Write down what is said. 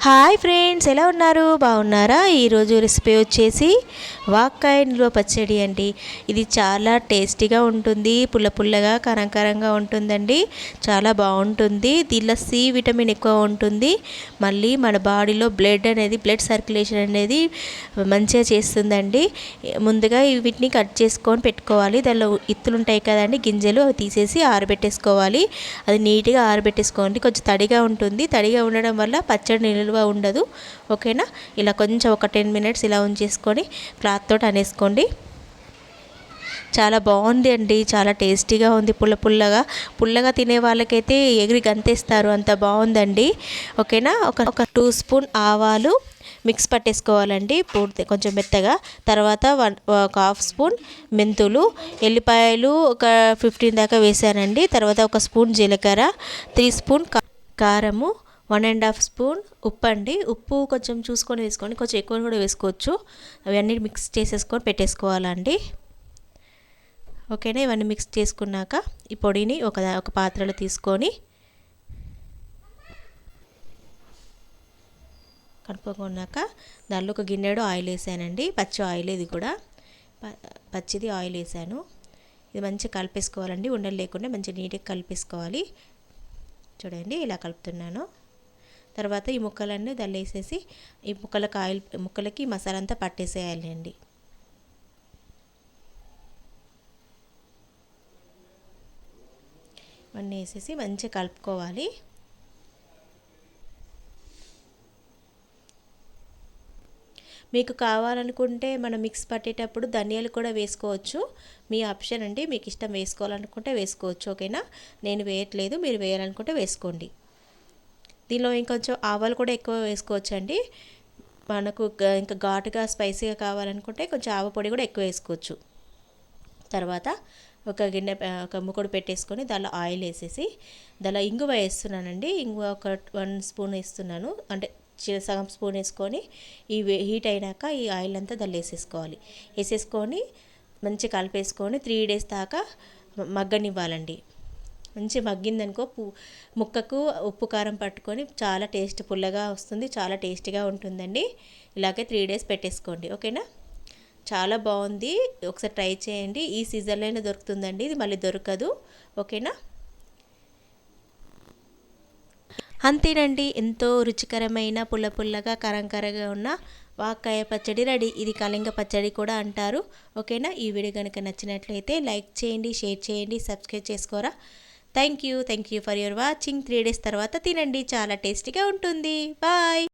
Hi friends, ఎలా ఉన్నారు? బాగున్నారా? ఈరోజు రెసిపీ వచ్చేసి వాక్కాయ నిల్వ పచ్చడి అండి. ఇది చాలా టేస్టీగా ఉంటుంది, పుల్ల పుల్లగా కరంకరంగా ఉంటుందండి. చాలా బాగుంటుంది. దీనిలో సి విటమిన్ ఎక్కువ ఉంటుంది. మళ్ళీ మన బాడీలో బ్లడ్ సర్క్యులేషన్ అనేది మంచిగా చేస్తుందండి. ముందుగా వీటిని కట్ చేసుకొని పెట్టుకోవాలి. దానిలో ఇత్తులు ఉంటాయి కదండి, గింజలు, అవి తీసేసి ఆరబెట్టేసుకోవాలి. అది నీట్గా ఆరబెట్టేసుకోండి. కొంచెం తడిగా ఉంటుంది. తడిగా ఉండడం వల్ల పచ్చడి నిల్వ ఉండదు. ఓకేనా? ఇలా కొంచెం ఒక 10 మినిట్స్ ఇలా ఉంచేసుకొని క్లాత్ తోటి అనేసుకోండి. చాలా బాగుంది అండి. చాలా టేస్టీగా ఉంది. పుల్లగా తినే వాళ్ళకైతే ఎగిరి గంతేస్తారు, అంత బాగుందండి. ఓకేనా? ఒక 2 స్పూన్ ఆవాలు మిక్స్ పట్టేసుకోవాలండి, పూర్తి కొంచెం మెత్తగా. తర్వాత ఒక హాఫ్ స్పూన్ మెంతులు, ఎల్లిపాయలు ఒక 15 దాకా వేసానండి. తర్వాత ఒక స్పూన్ జీలకర్ర, 3 స్పూన్ కారము, 1.5 స్పూన్ ఉప్పు అండి. ఉప్పు కొంచెం చూసుకొని వేసుకోండి, కొంచెం ఎక్కువ కూడా వేసుకోవచ్చు. అవన్నీ మిక్స్ చేసేసుకొని పెట్టేసుకోవాలండి. ఓకేనా? ఇవన్నీ మిక్స్ చేసుకున్నాక ఈ పొడిని ఒక పాత్రలో తీసుకొని కలుపుకున్నాక దానిలో ఒక గిన్నెడు ఆయిల్ వేసానండి. పచ్చి ఆయిల్, ఇది కూడా పచ్చిది ఆయిల్ వేసాను. ఇది మంచిగా కలిపేసుకోవాలండి, ఉండలు లేకుండా మంచిగా నీట్గా కలిపేసుకోవాలి. చూడండి, ఇలా కలుపుతున్నాను. తర్వాత ఈ ముక్కలన్నీ దాన్ని వేసేసి ఈ ముక్కలకి మసాలా అంతా పట్టేసేయాలి అండి. ఇవన్నీ వేసేసి మంచిగా కలుపుకోవాలి. మీకు కావాలనుకుంటే మనం మిక్స్ పట్టేటప్పుడు ధనియాలు కూడా వేసుకోవచ్చు. మీ ఆప్షన్ అండి, మీకు ఇష్టం వేసుకోవాలనుకుంటే వేసుకోవచ్చు. ఓకేనా? నేను వేయట్లేదు, మీరు వేయాలనుకుంటే వేసుకోండి. దీనిలో ఇంకొంచెం ఆవాలు కూడా ఎక్కువ వేసుకోవచ్చు అండి. మనకు ఇంకా ఘాటుగా స్పైసీగా కావాలనుకుంటే కొంచెం ఆవ పొడి కూడా ఎక్కువ వేసుకోవచ్చు. తర్వాత ఒక ముక్కడు పెట్టేసుకొని దానిలో ఆయిల్ వేసేసి దానిలో ఇంగువ వేస్తున్నానండి. ఇంగువ ఒక 1 స్పూన్ వేస్తున్నాను, అంటే సగం స్పూన్ వేసుకొని హీట్ అయినాక ఈ ఆయిల్ అంతా దానిలో వేసేసుకొని మంచిగా కలిపేసుకొని 3 డేస్ దాకా మగ్గనివ్వాలండి. మంచి మగ్గిందనుకో ముక్కకు ఉప్పు కారం పట్టుకొని చాలా పుల్లగా వస్తుంది, చాలా టేస్టీగా ఉంటుందండి. ఇలాగే 3 డేస్ పెట్టేసుకోండి. ఓకేనా? చాలా బాగుంది, ఒకసారి ట్రై చేయండి. ఈ సీజన్లోనే దొరుకుతుందండి, ఇది మళ్ళీ దొరకదు. ఓకేనా? అంతేనండి, ఎంతో రుచికరమైన పుల్లగా కరంకరగా ఉన్న వాక్కాయ పచ్చడి రెడీ. ఇది కళింగ పచ్చడి కూడా అంటారు. ఓకేనా? ఈ వీడియో కనుక నచ్చినట్లయితే లైక్ చేయండి, షేర్ చేయండి, సబ్స్క్రైబ్ చేసుకోరా. Thank you for your watching. 3 days తర్వాత తినండి, చాలా టేస్టీగా ఉంటుంది. బాయ్.